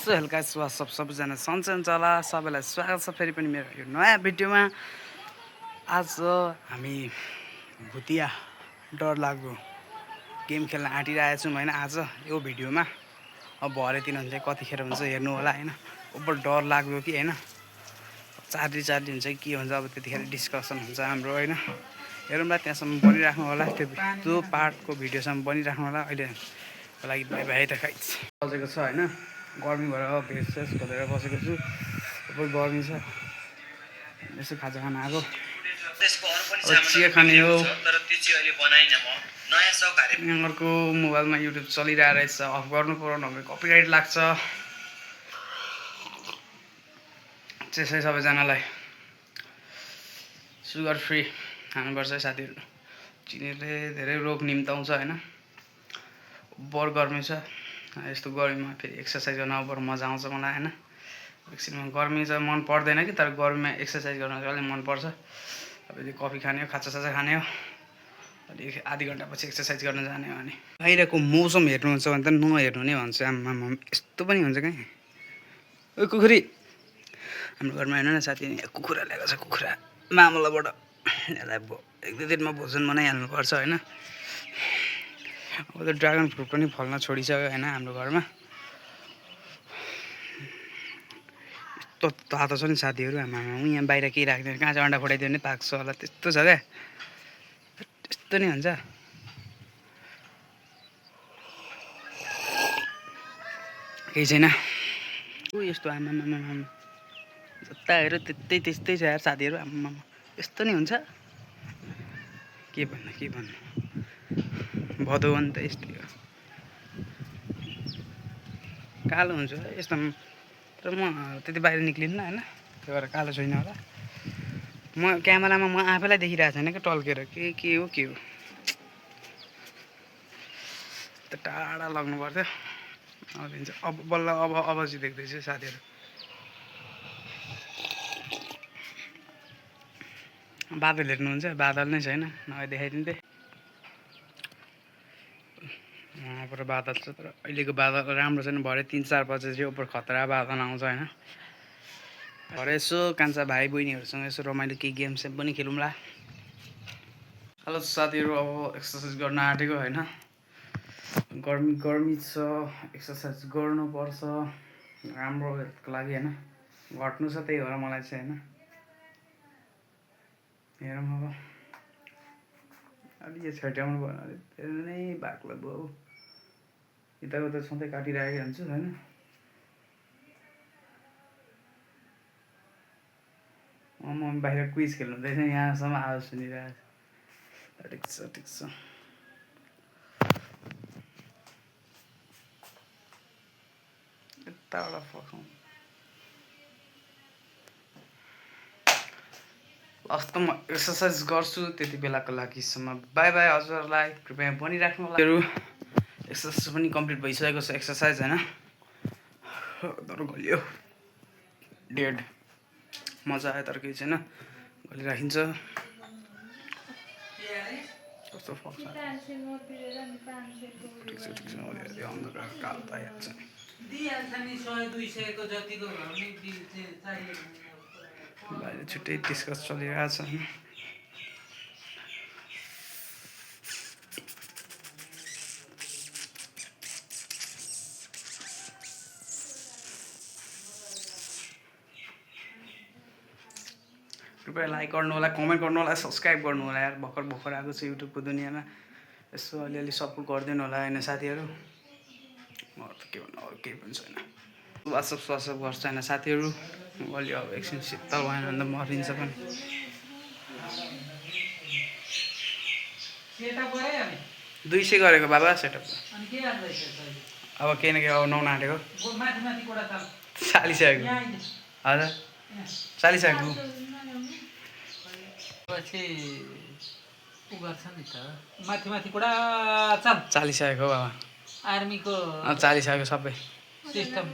So हल्का सबैजना सन्चै हुन्छ होला। सबैलाई स्वागत छ फेरि पनि मेरो यो नयाँ भिडियोमा। आज हामी भुतिया डरलाग्दो गेम खेल्न आँटिरहेको छौँ होइन। आज यो भिडियोमा अब भरे दिन हुन्छ कतिखेर हुन्छ हेर्नु होला होइन। ओभर डर लाग्दो कि होइन चार्ली हुन्छ के हुन्छ अब त्यतिखेर डिस्कसन हुन्छ हाम्रो होइन। हेरौँला त्यहाँसम्म बनिराख्नु होला, त्यो पार्टको भिडियोसम्म बनिराख्नु होला। अहिलेको लागि बाई बाई त खाइ बजेको छ होइन। गर्मी भएर भेस्ट खोलेर बसेको छु। अब गर्मी छ, यसो खाजा खान आएको। अब चिया खाने हो। यहाँको मोबाइलमा युट्युब चलिरहेको रहेछ, अफ गर्नु पर्यो नभए कपिराइट लाग्छ। त्यसै सबैजनालाई सुगर फ्री खानुपर्छ साथीहरू। चिनीले धेरै रोग निम्ताउँछ होइन। बर गर्मी छ, यस्तो गर्मीमा फेरि एक्सर्साइज गर्न बरु मजा आउँछ मलाई होइन। एकछिनमा गर्मी चाहिँ मन पर्दैन कि, तर गर्मीमा एक्सर्साइज गर्न चाहिँ अलिक मनपर्छ। अब यदि कफी खाने हो, खाजासाजा खाने हो, अलिक आधी घन्टापछि एक्सर्साइज गर्न जाने हो भने। बाहिरको मौसम हेर्नुहुन्छ भने त नहेर्नु नै भन्छ। आम्मामा यस्तो पनि हुन्छ कहीँ। ओ कुखुरी, हाम्रो घरमा हेर्नु न साथी, कुखुरा ल्याएको छ। कुखुरा मामलाबाट यसलाई 1-2 दिनमा भोजन बनाइहाल्नुपर्छ होइन। अब त ड्रागन फ्रुट पनि फल्न छोडिसक्यो होइन हाम्रो घरमा। यस्तो तातो छ नि साथीहरू, आमामा यहाँ बाहिर केही राख्दैन, कहाँ चाहिँ अन्डा फोडाइदियो भने पाक्छ होला, त्यस्तो छ क्या। यस्तो नि हुन्छ। केही छैन यस्तो। आमामामा जता हेऱ्यो त्यस्तै छ यार साथीहरू। आमामा यस्तो नि हुन्छ। के भन्नु भदौवन त यस्तै हो, कालो हुन्छ यस्तोमा। तर म त्यति बाहिर निक्लिन्न होइन, त्यही भएर कालो छैन होला। म क्यामेरामा म आफैलाई देखिरहेको छैन क्या टल्केर। के हो त टाढा लग्नु पर्थ्यो। अब बल्ल अब चाहिँ देख्दैछु साथीहरू। बादल हेर्नुहुन्छ, बादल नै छैन नभए देखाइदिन्थेँ। वहाँबाट बादल छ, तर अहिलेको बादल राम्रो छैन। भरे 3-4 बजे चाहिँ उपर खतरा बादल आउँछ होइन। भरे यसो कान्छा भाइ बहिनीहरूसँग यसो रमाइलो केही गेमसेम पनि खेलौँला। हेलो साथीहरू, अब एक्सर्साइज गर्न आँटेको होइन। गर्मी छ, एक्सर्साइज गर्नुपर्छ राम्रो हेल्थको लागि होइन। घट्नु छ त्यही भएर मलाई चाहिँ होइन। हेरौँ अब अलि यो छट्याउनु भयो भने धेरै नै बाक्लो भयो। यताउता सधैँ काटिरहेकै हुन्छु होइन। म बाहिर क्विज खेल्नु हुँदैछ, यहाँसम्म आवाज सुनिरहेको छ। ठिक छ। यताबाट फकाउँ लास्ट त म एक्सर्साइज गर्छु त्यति बेलाको लागिसम्म बाई बाई। हजुरहरूलाई कृपया बनिराख्नु होला। एक्सर्साइज पनि कम्प्लिट भइसकेको छ एक्सर्साइज होइन। तर गलियो डेड मजा आयो, तर केही छैन, गलिराखिन्छ। कस्तो फक्छ ठिक छ अन्धकार कालो त आइहाल्छ। बाहिर छुट्टै डिस्कस चलिरहेछ। कृपया लाइक गर्नु होला, कमेन्ट गर्नु होला, सब्सक्राइब गर्नु होला यार। भर्खर आएको छ युट्युबको दुनियाँमा, यसो अलिअलि सपोर्ट गरिदिनु होला होइन साथीहरू। म त के भन्नु, अरू केही पनि छैन। वाट्सएप गर्छ होइन साथीहरू। अलि अब एकछिन शीतल भएन भने त मरिन्छ पनि। 200 गरेको बाबा सेटअप। अब केही न केही अब नहुन आँटेको चालिसकेको। हजुर चालिसकेको चालिसकेको बाबा। आर्मीको चालिसकेको सबै सिस्टम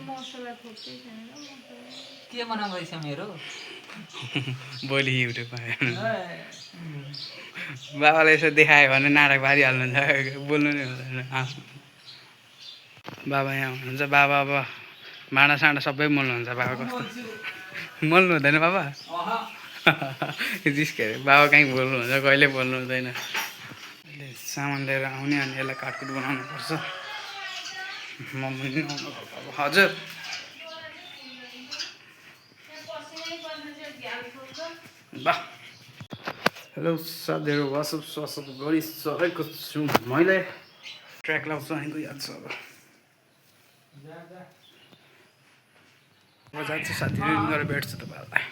के बनाउँदैछ मेरो भोलि युट्युबमा बाबाले यसो देखायो भने नाटक पारिहाल्नुहुन्छ, बोल्नु नै हुँदैन। बाबा यहाँ हुनुहुन्छ, बाबा अब भाँडा साँडा सबै मोल्नुहुन्छ बाबा कस्तो मोल्नु हुँदैन बाबा जिस्के अरे बाबा कहीँ बोल्नुहुन्छ कहिले बोल्नु हुँदैन अहिले सामान लिएर आउने अनि यसलाई काटकुट बनाउनु पर्छ मम्मी हजुर वाह हेलो साथीहरू वासप गरिसकेको छु मैले ट्र्याक लाउँछु आएको याद छ अब जान्छु साथीहरू गएर भेट्छु तपाईँहरूलाई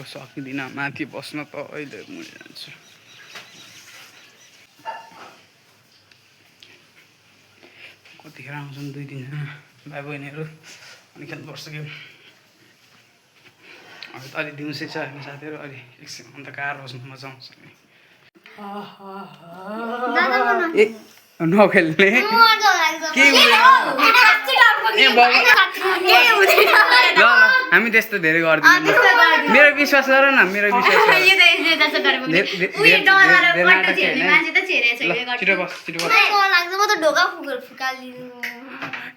सकिदिनँ माथि बस्न त अहिले म जान्छु कतिखेर आउँछन् 2-3 जना भाइ बहिनीहरू अनि खेल्नुपर्छ गेम अहिले त अलि दिउँसै छ होइन साथीहरू अलि एकछिन अन्धकार बस्नु मजा आउँछ ए नखेल्ने के हामी त्यस्तो धेरै गर्दैनौँ मेरो विश्वास गर न मेरो विश्वास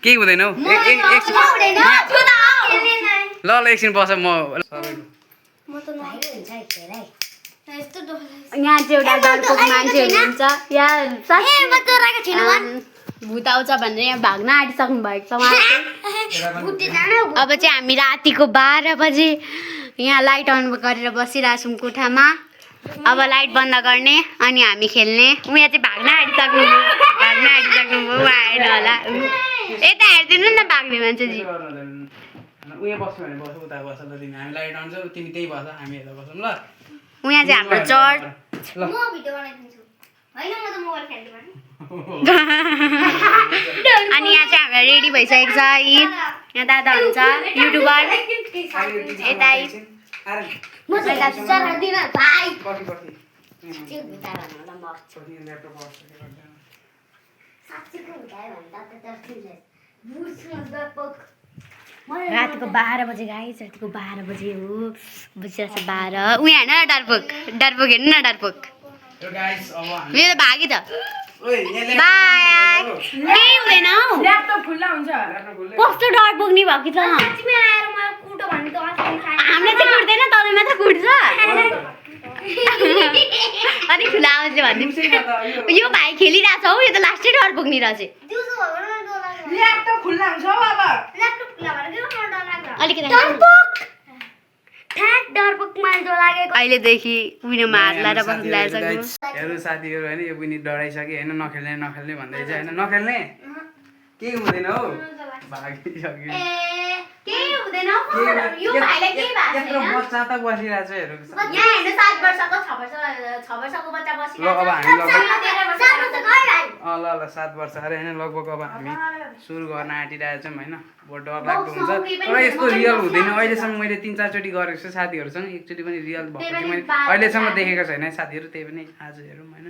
केही हुँदैन हौ ल एकछिन बस म यहाँ चाहिँ एउटा डरको मान्छे हुनुहुन्छ भूत आउँछ भनेर यहाँ भाग्न आँटिसक्नु भएको छ अब चाहिँ हामी रातिको 12 बजे यहाँ लाइट अन गरेर बसिरहेको छौँ कोठामा अब लाइट बन्द गर्ने अनि हामी खेल्ने उहाँ चाहिँ भाग्न आँटिसक्नु भयो आएन होला यता हेरिदिनु न भाग्ने मान्छेजी उहाँ चाहिँ हाम्रो चर्च अनि यहाँ चाहिँ हाम्रो रेडी भइसकेको छ यहाँ दादा हुन्छ युट्युबर यता रातिको 12 बजे गाइस रातिको 12 बजे हो बजिरहेको छ 12 उहाँ हेर्न डरपोक हेर्नु न डरपोक मेरो भागी त बाई केही हुँदैन हौ ल्यापटप खुल्ला हुन्छ कस्तो डर बोक्ने भयो कि त हामीले चाहिँ कुट्दैन तपाईँ मात्र कुट्छ अनि खुला आउँछ भनिदिनु यो भाइ खेलिरहेछ हौ यो त लास्टै डर बोक्ने रहेछ ल्यापटप खुल्ला हुन्छ हौ अब अलिकति अहिलेदेखि कुइनोमा हात लाएर बस्नु लागिसक्यो हेर्नु साथीहरू होइन यो पनि डराइसक्यो होइन नखेल्ने भन्दै चाहिँ होइन नखेल्ने केही हुँदैन हौ भागिसक्यो बच्चा त बसिरहेको छ हेर्नु ल अब हामी ल 7 वर्ष अरे होइन लगभग अब हामी सुरु गर्न आँटिरहेको छौँ होइन बहुत डर लाग्दो हुन्छ तर यस्तो रियल हुँदैन अहिलेसम्म मैले 3-4 चोटि गरेको छु साथीहरूसँग एकचोटि पनि रियल भएको चाहिँ मैले अहिलेसम्म देखेको छैन साथीहरू त्यही पनि आज हेरौँ होइन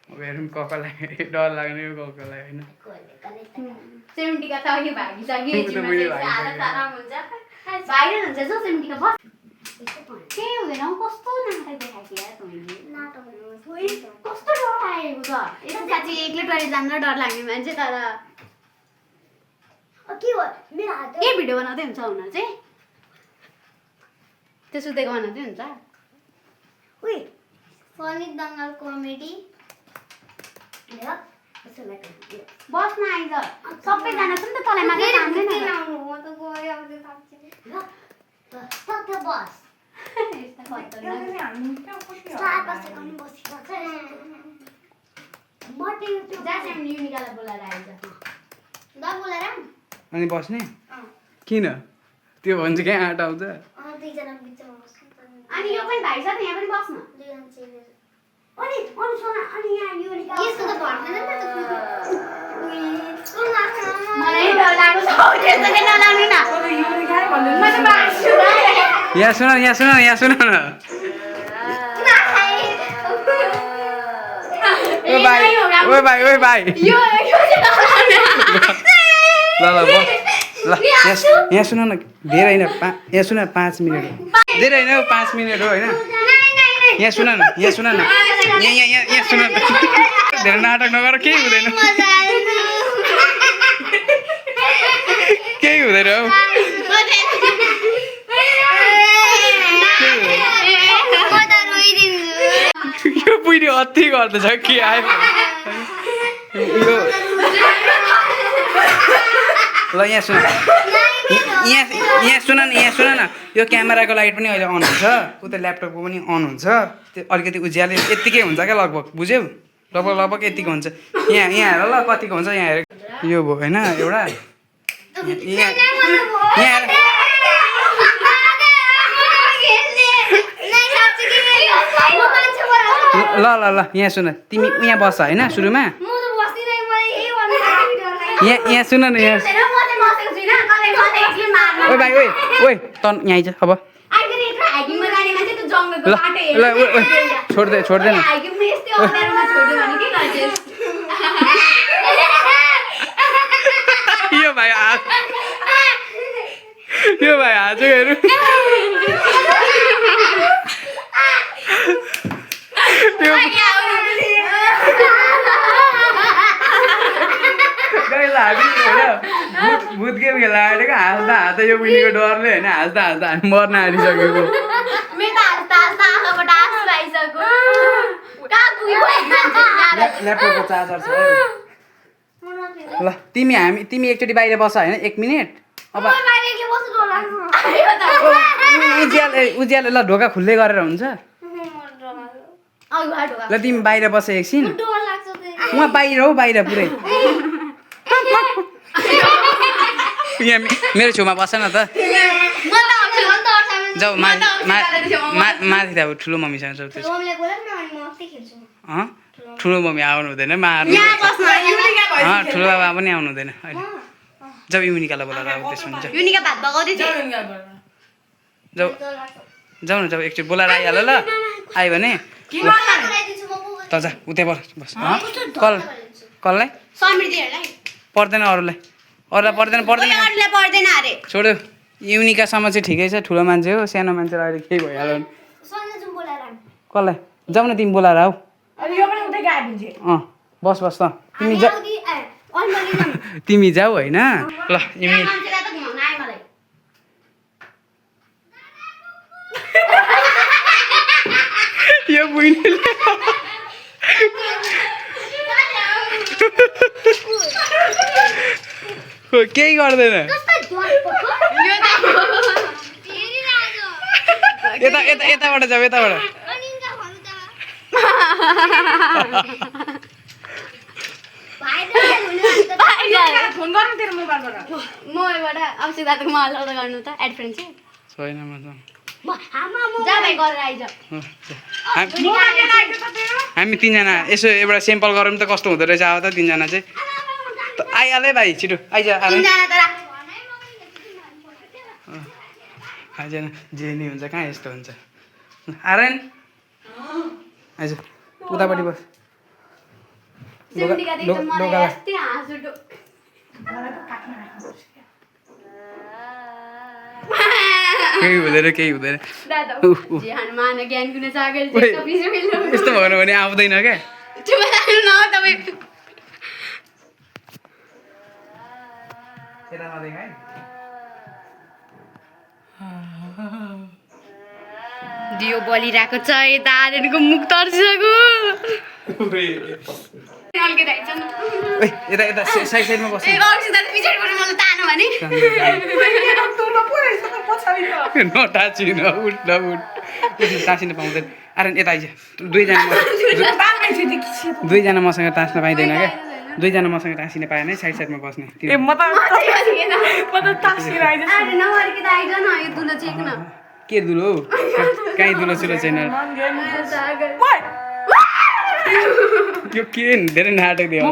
अब हेरौँ ककलाई डर लाग्ने ककलाई होइन केही हुँदैन हौ, कस्तो नाटक देखाएको यार तँले। कस्तो डर लागेको छ। यस्तो साँच्चै एक्लै टोइलेट जान डर लाग्ने मान्छे तर के भिडियो बनाउँदै हुन्छ हुन चाहिँ त्यो सुतेको बनाउँदै हुन्छ। फनी दङ्गल कमेडी बस्न आइज सबैजना छ नि त तँलाई मात्र कामदैन बस यस्ता खतरनाक युनिकालाई बोलाएर आइज अनि बस्ने किन त्यो भन्छ कहाँ आँट आउँछ अनि यो पनि भाइ छ त यहाँ पनि बस्न मलाई डर लाग्छ त्यस्तो चाहिँ नलाग्नु न मैले मार्छु यहाँ सुन न ओ भाइ यो ल बस ल यहाँ सुन न धेरै होइन यहाँ सुन 5 मिनट धेरै होइन 5 मिनट हो होइन यहाँ सुन न यहाँ सुन न धेरै नाटक नगर केही हुँदैन केही हुँदैन हौ यो पुइरो अति गर्दैछ के आयो यो ल यहाँ सुन न यो क्यामेराको लाइट पनि अहिले अन हुन्छ उता ल्यापटपको पनि अन हुन्छ त्यो अलिकति उज्याले यत्तिकै हुन्छ क्या लगभग बुझ्यौ लगभग यतिको हुन्छ यहाँ हेर ल कतिको हुन्छ यहाँ हेर यो भयो होइन एउटा ल यहाँ सुन तिमी यहाँ बस्छ होइन सुरुमा यहाँ सुन न यहाँ ओइ भाइ ओइ त यहाँ आइज अब ल छोड्दैन यो भाइ आज हेर्नु भूत गेम खेला आँटेको हाँस्दा यो विनीको डरले होइन हाँस्दा हामी मर्न आँटिसकेको ल्यापटपको चार्जर छ ल तिमी एकचोटि बाहिर बस होइन 1 मिनट अब उज्याले ल ढोका खुल्लै गरेर हुन्छ ल तिमी बाहिर बस एकछिन उहाँ बाहिर हो बाहिर पुरै यहाँ मेरो छेउमा बस न त जाऊ माथि त अब ठुलो मम्मीसँग जाऊ त्यो ठुलो मम्मी आउनु हुँदैन मार्नु ठुलो बाबा पनि आउनु हुँदैन अहिले जाऊ युनिकालाई बोलाएर अब त्यसो हुन्छ जाऊ न एकचोटि बोलाएर आइहाल ल आयो भने त जा उतै बस कसलाई पर्दैन अरूलाई पर्दैन अरे छोड्यो युनिकासम्म चाहिँ ठिकै छ ठुलो मान्छे हो सानो मान्छेलाई अहिले केही भइहाल्यो कसलाई जाऊ न तिमी बोलाएर आऊ बस त तिमी जाऊ होइन ल यो बुइनीले केही गर्दैन यताबाट जाऊ यताबाट मोबाइलबाट अवश्य गर्नु त एड फ्रेन्ड चाहिँ छैन हामी 3 जना यसो एउटा सेम्पल गरौँ त कस्तो हुँदो रहेछ अब त 3 जना चाहिँ आइहाल है भाइ छिटो आइज आइज जे नि हुन्छ कहाँ यस्तो हुन्छ आर्यन आइज उतापट्टि बस केही हुँदैन दादा उफ, उफ। हनुमान ज्ञान गुण सागर ओए, जस्तो पिस मिल्नु यस्तो भएन भने आउँदैन क्या चुप लाग्नु न तपाईँ दियो बलिरहेको छ यता आर्यनको मुख तर्सिसक्यो अलिकति आइज न यता साइडमा बस्नु ए अक्षिता पछाडिबाट मलाई तानो भने नटाँचिन उठ टाँसिन पाउँदैन आर्यन यता आइज दुईजना मसँग टाँस्न पाइँदैन क्या दुईजना मसँग टाँसिन पाएन है साइडमा बस्ने अरे नअलिकति आइज न यो दुलो चेक न के दुलो हौ कहीँ दुलो सुलो छैन यो के धेरै नाटक दियो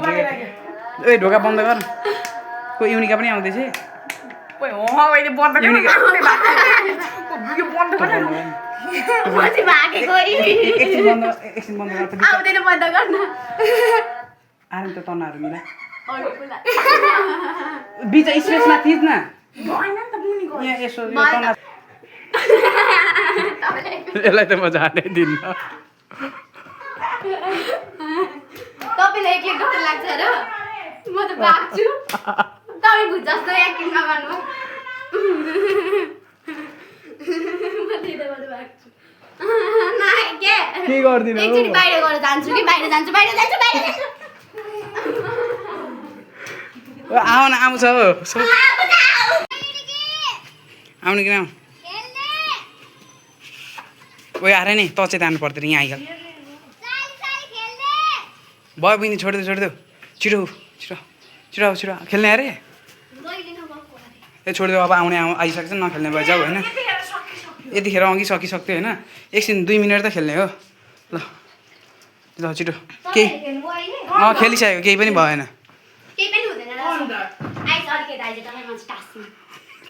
ए ढोका बन्द गर को युनिका पनि आउँदैछ एकछिन बन्द गर आउँदैन बन्द गर्न आर्यन त तनाहरू मिला बिच स्पेसमा थिच न यहाँ यसो यो तना यसलाई त म जानै दिन्न तपाईँलाई एक्लै डर लाग्छ र म त भाग्छु तपाईँ भुत जस्तो एक्टिङ नगर्नु म त्यही त भाग्छु के गर्दिन एकचोटि बाहिर गएर जान्छु कि बाहिर जान्छु आउन आउँछ हो आउनु किन आऊ ओए आएर नि त चाहिँ जानु पर्दैन यहाँ आइहाल भयो बहिनी छोडिदेऊ छिटो खेल्ने अरे ए छोडिदेऊ अब आइसकेछ नखेल्ने भयो जाऊ होइन यतिखेर अघि सकिसक्थ्यो होइन एकछिन 2 मिनट त खेल्ने हो ल छिटो केही खेलिसक्यो केही पनि भएन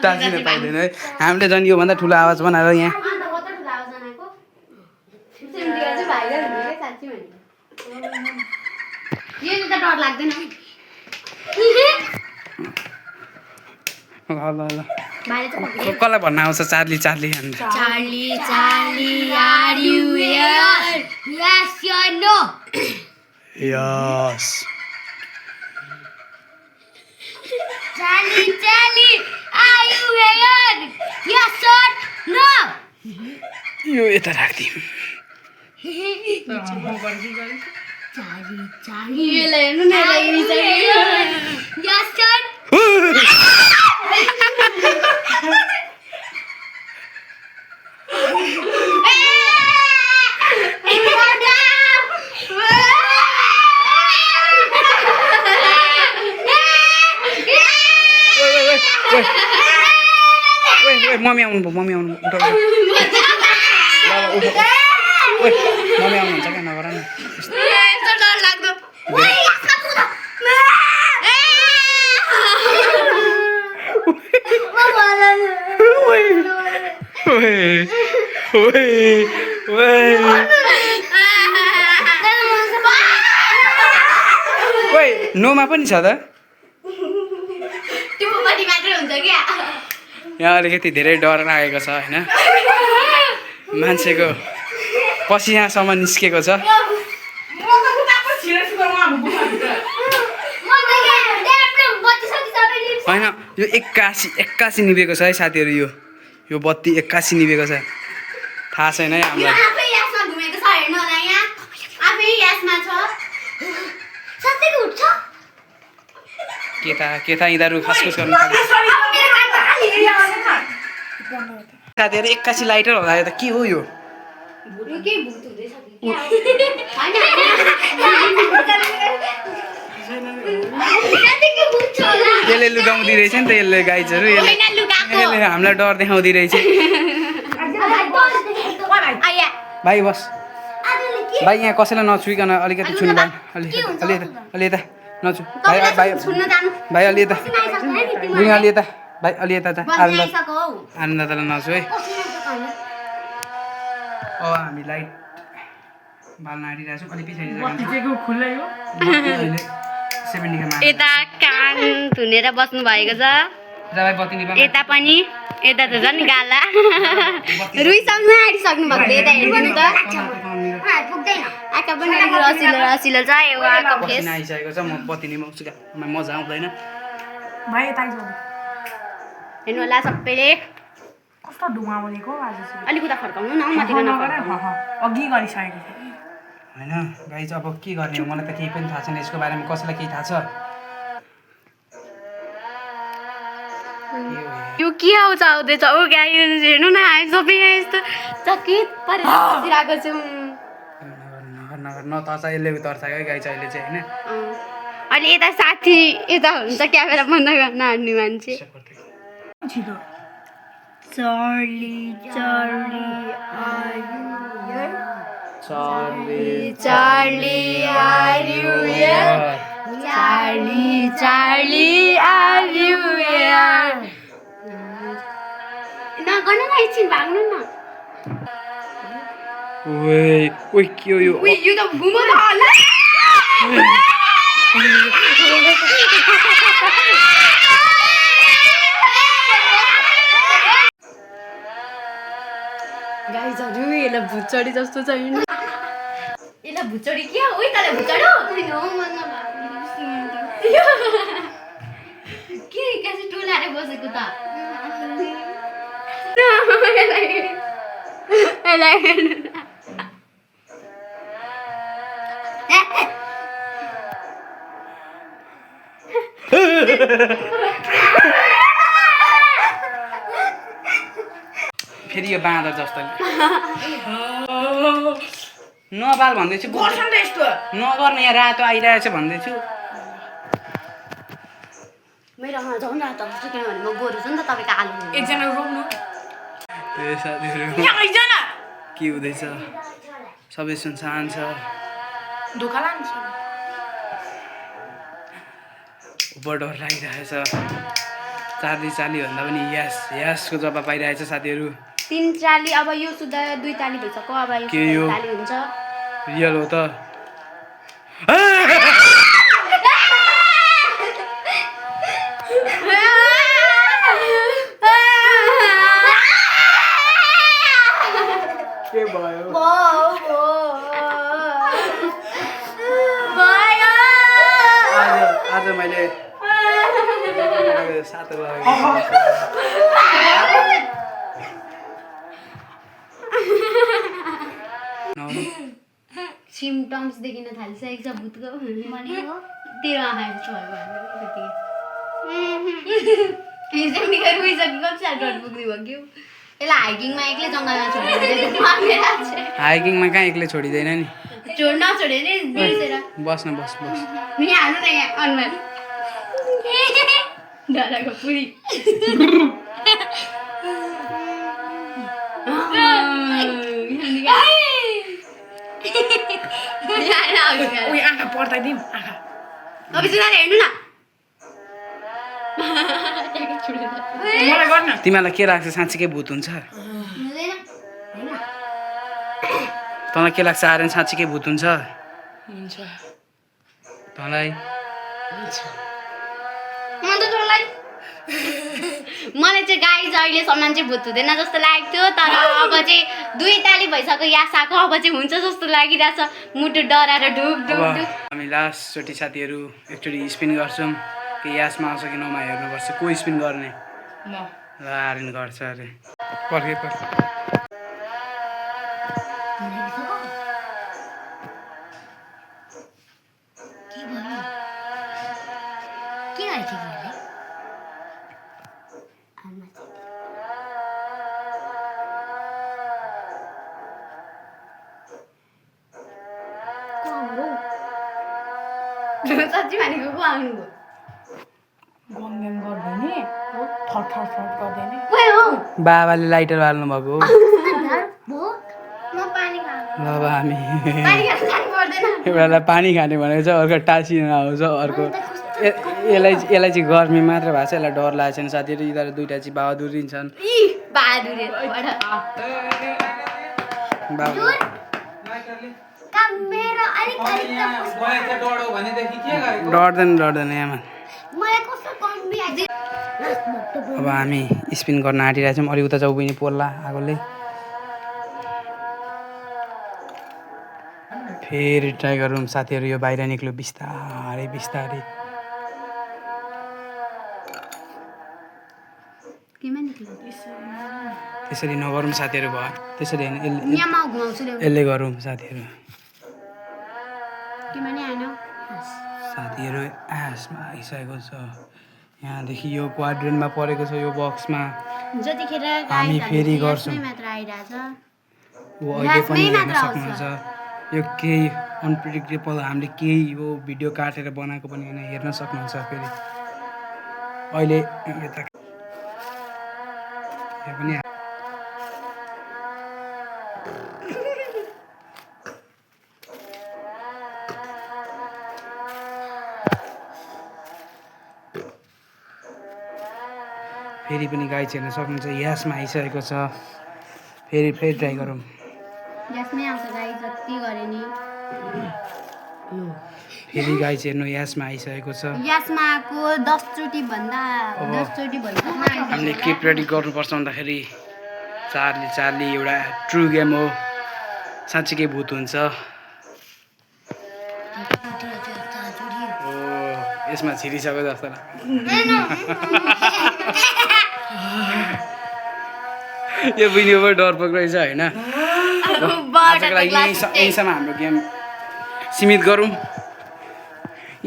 टाँसिन पाइँदैन है हामीले झन् योभन्दा ठुलो आवाज बनाएर यहाँ डर लाग्दैन ल कसलाई भन्न आउँछ Charlie Charlie, are you here? Yes or no? Yes Charlie, are you here? Yes or no? यो यता राख्दिउँ Charlie, yes or मम्मी आउनु उठ मम्मी आउनुहुन्छ क्या नगर न डर लाग्दो नोमा पनि छ त टिपोपट्टि मात्रै हुन्छ क्या यहाँ अलिकति धेरै डर लागेको छ होइन मान्छेको पसिनासम्म निस्केको छ होइन यो एक्कासी निभेको छ है साथीहरू यो बत्ती एक्कासी निभेको छ थाहा छैन है हामीलाई आफै यासमा घुमेको छ हेर्नु होला यहाँ आफै यासमा छ सत्यको उठ्छ के था यिनीहरू खसखुस गर्नु थाल्यो साथीहरू एक्कासी लाइटर होला यो त के हो यो के भूत हुँदैछ यसले लुगाउँदै रहेछ नि त यसले गाइजहरू यसले हामीलाई डर देखाउँदै रहेछ भाइ बस भाइ यहाँ कसैलाई नछुइकन अलिकति छुनु भाइ अलि यता नछु भाइ भाइ अलि यता अलि यता भाइ अलि यता आनन्द दादालाई नछु है हामी लाइट बाल्न आँटिरहेको छौँ अलिक पछाडि यता कान धुनेर बस्नु भएको छ यता पनि यता त झन् गाला रुइसम्म आइसक्नु भएको यता हेर्नु त पुग्दैन आँखा पनि अलिक रसिलो रसिलो छ एउटा आँखा फेस पसिना आइसकेको छ म पति निभाउँछु क्या मजा आउँदैन हेर्नु होला सबैले कस्तो ढुङ्गा भनेको आज चाहिँ अलिक उता फर्काउनु न माथिको नफर्काउनु अघि गरिसकेको थिएँ होइन गाई चाहिँ अब के गर्ने हो मलाई त केही पनि थाहा छैन यसको बारेमा कसैलाई केही थाहा छ यो के आउँछ आउँदैछ ओ गाई हेर्नु न हामी सबै यहाँ यस्तो चकित परेर बसिरहेको छौँ नगर नतर्छ यसले तर्छ क्या गाई चाहिँ अहिले चाहिँ होइन अहिले यता साथी यता हुन्छ क्यामेरा बन्द गर्न हान्ने मान्छे छिटो चर्ली चर्ली Charlie, Charlie, are you here? Charlie, Charlie, are you here? न गर्न न एकछिन भाग्नु न ओइ के हो यो उइ यो त घुमो त होला गाइजहरु यसलाई भुचडी जस्तो छ यसलाई भुचडी के हो उइ तले भुचडो के kasi टोलारे बसेको त यसलाई हेर्नु न फेरि यो बाँदर जस्तो नबाल भन्दैछु नगर्ने यहाँ रातो आइरहेछ भन्दैछु मेरो झन् रातो हुन्छ किनभने म गोरु छु नि त तपाईँको आलु एकजना रोक्नु ए साथीहरू एकजना के हुँदैछ सबै सुनसान छ धोका लाग्छ ऊपर डर लागिरहेछ चाली भन्दा पनि यसको जवाब पाइरहेछ साथीहरू 3 चाली अब यो सुधा 2 चाली भइसक्यो अब यो के यो? चाली हुन्छ रियल हो त के भयो आज मैले सातो सिम्टम्स देखिन थालिसकेको छ भूतको भनेको तेरो आँखा छोएको हिजोमिका रुइसकेको छ डर पुग्ने भयो कि यसलाई हाइकिङमा एक्लै जङ्गलमा छोडिदिन्छ हाइकिङमा कहाँ एक्लै छोडिँदैन नि छोड्न छोड्यो नि बिर्सेर बस्न बस यहाँ हाल्नु न यहाँ अनुहार डराको पुरी उयो आँखा पर्दाइदिउँ आँखा अब सुनाएर हेर्नु न मलाई गर्न तिमीलाई के लाग्छ साँच्चीकै भूत हुन्छ हुँदैन तँलाई के लाग्छ आर्यन साँच्चीकै भूत हुन्छ हुन्छ तँलाई मलाई चाहिँ गाई चाहिँ अहिलेसम्म चाहिँ भूत हुँदैन जस्तो लागेको थियो तर अब चाहिँ 2 ताली भइसक्यो यासाको अब चाहिँ हुन्छ जस्तो लागिरहेछ मुटु डराएर ढुक अब ढुक ढुक हामी लास्टचोटि साथीहरू एकचोटि स्पिन गर्छौँ कि यासमा आउँछ कि नौमा हेर्नुपर्छ को स्पिन गर्ने म ल आर्यन गर्छ अरे पर्खे के भयो के आइथ्यो भने साँच्ची भनेको को आउनुभयो गङग्याङ गर्दैन थर गर्दैन बाबाले लाइटर हाल्नु भएको हो भोक म पानी खान्छु ल अब हामी पानी खान जानु पर्दैन एउटालाई पानी खाने भनेको छ अर्को टाँसिन आउँछ अर्को यसलाई चाहिँ गर्मी मात्र भएको छ यसलाई डर लागेको छैन साथीहरू यिनीहरू दुइटा चाहिँ बहादुरी छन् बहादुरी काम मेरो अलिक अलिक त डर्दैन आमा मलाई कस्तो कम अब हामी स्पिन गर्न आँटिरहेको छौँ। अलिक उता जाऊ पनि पोल्ला आगोले। फेरि ट्राई गरौँ साथीहरू। यो बाहिर निक्ल्यो बिस्तारै बिस्तारै। केमा निक्ल्यो? त्यसरी नगरौँ साथीहरू। भयो त्यसरी होइन, यहाँमा घुमाउँछु ल्याउ। यसले गरौँ साथीहरू। केमा नि आएन? साथीहरू एसमा आइसकेको छ। यहाँदेखि यो क्वाड्रेन्टमा परेको छ यो बक्समा। जतिखेर हामी फेरि गर्छौँ। मात्र आइरहेछ। हो अहिले पनि हेर्न सक्नुहुन्छ। यो केही अनप्रिडिक्टेबल, हामीले केही यो भिडियो काटेर बनाएको पनि होइन, हेर्न सक्नुहुन्छ। फेरि अहिले यता यो पनि फेरि पनि गाइज हेर्न सक्नुहुन्छ। यसमा आइसकेको छ। फेरि ट्राई गरौँ। यसमै आउँछ गाई जति गरे नि। फेरि गाइज हेर्नु यसमा आइसकेको छ। यसमा आएको 10 चोटि भन्दा हामीले के प्रेडिक्ट गर्नुपर्छ भन्दाखेरि चार्ली एउटा ट्रु गेम हो। साँच्चीकै भूत हुन्छ। हो यसमा छिरिसक्यो जस्तो लाग्छ। यो विडियोमा डरपोक रहेछ होइन। आजको लागि यहीँसम्म हाम्रो गेम सीमित गरौँ।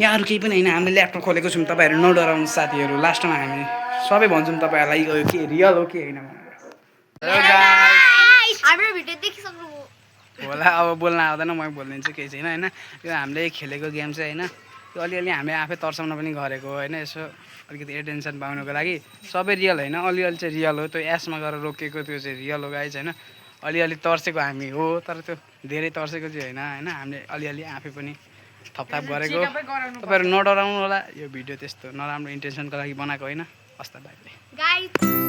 यहाँ अरू केही पनि होइन, हामीले ल्यापटप खोलेको छौँ। तपाईँहरू नडराउनु साथीहरू। लास्टमा हामी सबै भन्छौँ तपाईँहरूलाई यो के रियल हो कि होइन भनेर। हाम्रो भिडियो देखिसक्नु होला अब बोल्न आउँदैन, म बोलिदिन्छु, केही छैन होइन। यो हामीले खेलेको गेम चाहिँ होइन, यो अलिअलि हामीले आफै तर्साउन पनि गरेको होइन। यसो अलिकति एटेन्सन पाउनुको लागि। सबै रियल होइन, अलिअलि चाहिँ रियल हो। त्यो एसमा गएर रोकेको त्यो चाहिँ रियल हो गाइज होइन। अलिअलि तर्सेको हामी हो, तर त्यो धेरै तर्सेको चाहिँ होइन। हामीले अलिअलि आफै पनि थपथाप गरेको। तपाईँहरू नडराउनु होला। यो भिडियो त्यस्तो नराम्रो इन्टेन्सनको लागि बनाएको होइन। हस् त बाइ बाइ। गाइस।